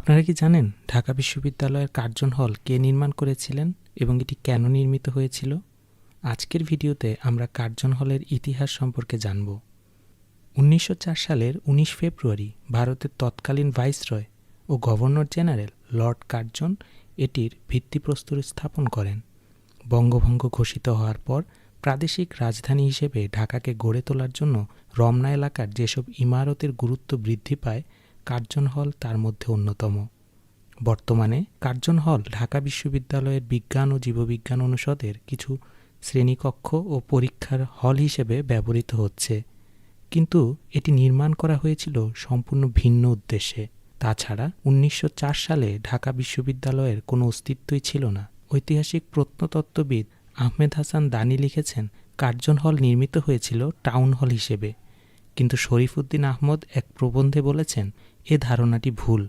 আপনারা কি জানেন ঢাকা বিশ্ববিদ্যালয়ের কার্জন হল কে নির্মাণ করেছিলেন এবং এটি কেন নির্মিত হয়েছিল? আজকের ভিডিওতে আমরা কার্জন হলের ইতিহাস সম্পর্কে জানব। 1904 সালের 19 ফেব্রুয়ারি ভারতের তৎকালীন ভাইসরয় ও গভর্নর জেনারেল লর্ড কার্জন এটির ভিত্তিপ্রস্তর স্থাপন করেন। বঙ্গভঙ্গ ঘোষিত হওয়ার পর প্রাদেশিক রাজধানী হিসেবে ঢাকাকে গড়ে তোলার জন্য রমনা এলাকার যেসব ইমারতের গুরুত্ব বৃদ্ধি পায়, কার্জন হল তার মধ্যে অন্যতম। বর্তমানে কার্জন হল ঢাকা বিশ্ববিদ্যালয়ের বিজ্ঞান ও জীববিজ্ঞান অনুষদের কিছু শ্রেণীকক্ষ ও পরীক্ষার হল হিসেবে ব্যবহৃত হচ্ছে, কিন্তু এটি নির্মাণ করা হয়েছিল সম্পূর্ণ ভিন্ন উদ্দেশ্যে। তাছাড়া 1904 সালে ঢাকা বিশ্ববিদ্যালয়ের কোনো অস্তিত্বই ছিল না। ঐতিহাসিক প্রত্নতত্ত্ববিদ আহমেদ হাসান দানি লিখেছেন, কার্জন হল নির্মিত হয়েছিল টাউন হল হিসেবে, কিন্তু শরীফ উদ্দিন আহমদ এক প্রবন্ধে বলেছেন এ ধারণাটি ভুল।